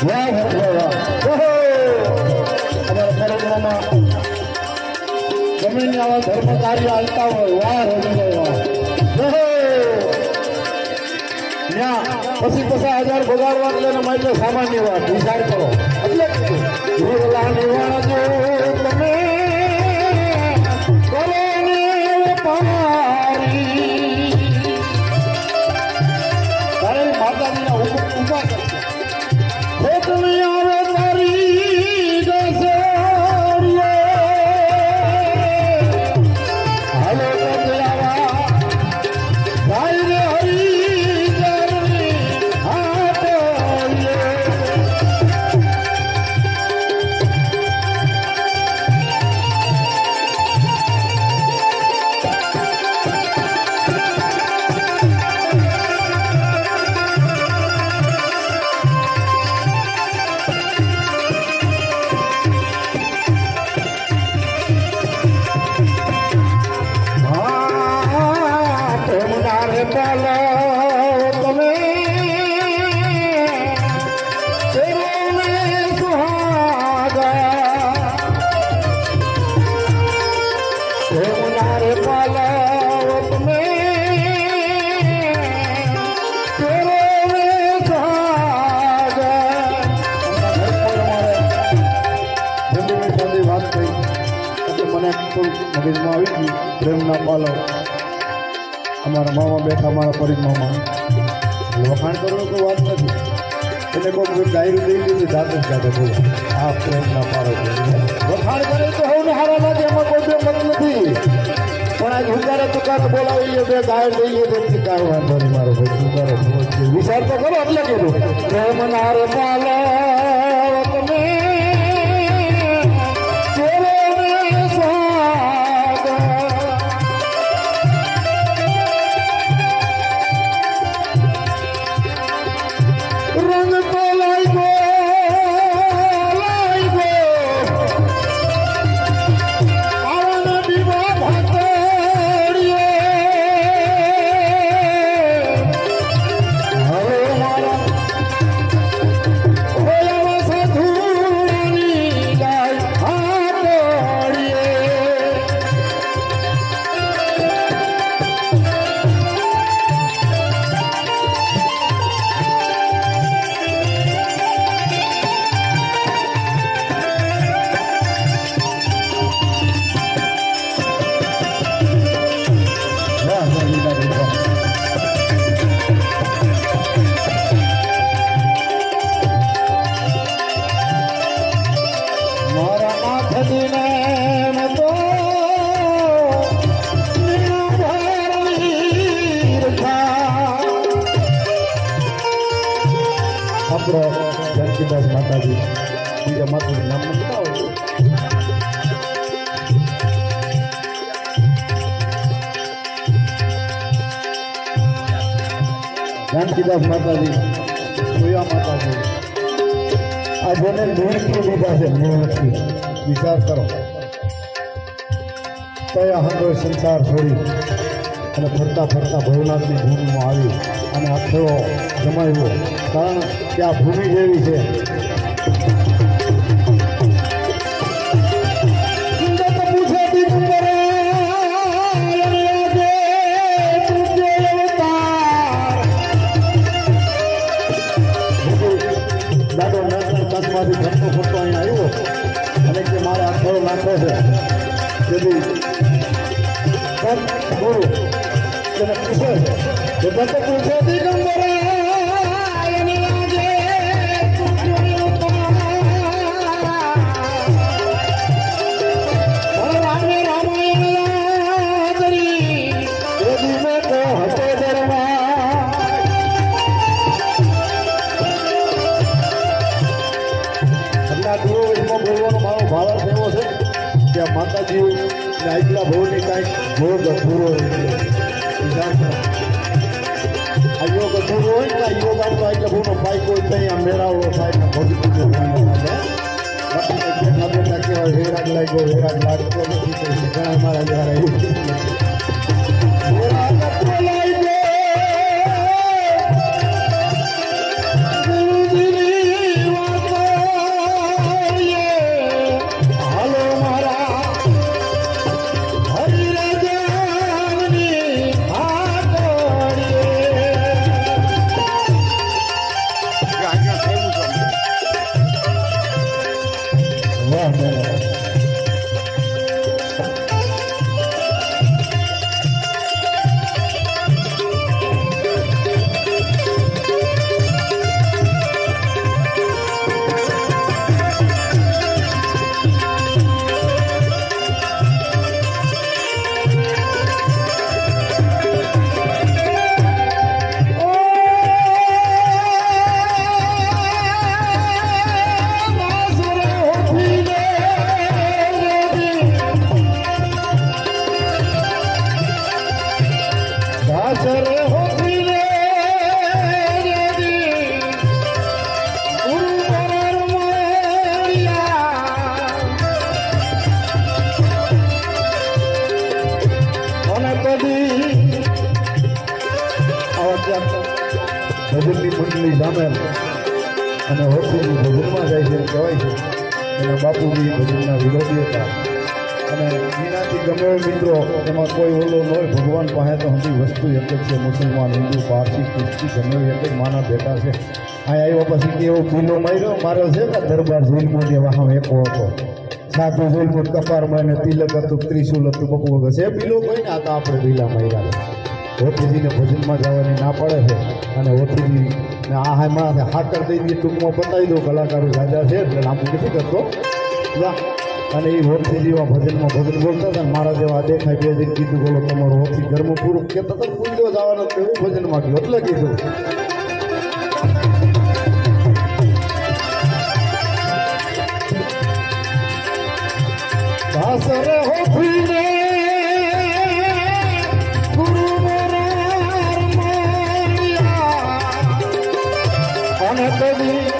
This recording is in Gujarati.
વાહ વાહ અમારા કાર્યક્રમમાં ગમે આવા ધર્મ કાર્ય હાલતા હોય વાહ રોજે વાહ પછી 50,000 ભગાડવા એટલે માટે સામાન્ય વાત વિચાર કરો એટલે ગુરુલા નિવાણો તમે કરો ને પારી તારે માતાજીના હુકમ ઉભા કરશે ખોટની આવે તારી જશે હાલો કજલાવા ભાઈ રે હરી મગજમાં આવી ગઈ પ્રેમના પાલો અમારા મામા બેઠા અમારા પરિત મામા વખાણ કરવાનું કોઈ વાત નથી એટલે કોઈ ડાયરી દઈ દીધી જાતે જ જાતે બોલો આ પ્રેમના પાલો વખાણ કરે તો હવે હારા લાગે એમાં કોઈ બે મત નથી પણ આજ હુંકારે તુકારે બોલાવીએ બે ગાય લઈએ તો કાંઈ વાંધો નહીં મારો ભાઈ તુકારો વિચાર તો કરો એટલે કીધું પ્રેમના રે પાલો તમે जानकीदास माताजी बीजा माताजी नाम बताओ जानकीदास माताजी सोया माताजी आज ने निवृत्ति लीधा है निवृत्ति विचार करो तया हंडो संसार छोड़ी અને ફરતા ફરતા ભવનાથની ભૂમિમાં આવી અને આ ખેડો જમાવ્યો કારણ કે આ ભૂમિ જેવી છે દાદો નાના કાચમાંથી ફરતો ફરતો અહીં આવ્યો અને કે મારે આ ખેડો નાખવો છે તેથી ગુરુ તેને પૂછે તો દત્ત પૂછે દિગંબરા એને લાગે ભગવાને રામાયણ લાદરી એ દીવે તો હતો દરવા એટલા દૂરમાં બોલવાનો મારો ભાવાર્થ એવો છે કે માતાજી આજલા ભવની કાંઈક ભોગ અધૂરો આ યોગ અધૂરો હોય ને યોગ આવતો એટલે ભૂનો પાઈક હોય ત્યાં મેળાવડો થાય ને ભોગી કહેવાય હેરાગ લાગ્યો હેરાગ લાગતો નથી ઘણા મારા દ્વારા એવું ધીરે ધીરે ભજનની મંડળી સામેલ અને હોતીજી ભજનમાં જાય છે એમ કહેવાય છે એના બાપુજી ભજનના વિરોધી હતા અને એનાથી ગમે એવા મિત્રો એમાં કોઈ ઓલો ન હોય ભગવાન પાસે તો હજી વસ્તુ એક જ છે મુસલમાન હિન્દુ પારસી ખ્રિસ્તી ગમે એક જ માના બેઠા છે અહીંયા આવ્યા પછી કેવો પીલો માર્યો માર્યો છે કે દરબાર જેલમાં જે વાહ એકો હતો સાધુ જેલમાં કપારમાં એને તિલક હતું ત્રિશુલ હતું બપુ વગર છે પીલો કોઈ ને આ તો આપણે પીલા માર્યા હોતીજીને ભજનમાં જવાની ના પડે છે અને હોતીજી ને આ હામાં હાકર દઈ દઈએ ટૂંકમાં બતાવી દો કલાકારો રાજા છે એટલે લાંબુ નથી કરતો અને એ હોતીજીવા ભજનમાં ભજન બોલતા હતા મારા જેવા દેખાય બે દિન કીધું બોલો તમારો હોતી ઘરમાં પૂરું કહેતા હતા પૂરો જવાના એવું ભજનમાં ગયું એટલે કીધું દાસરે હોતીને ગુરુ મોરાર માયા અને કદી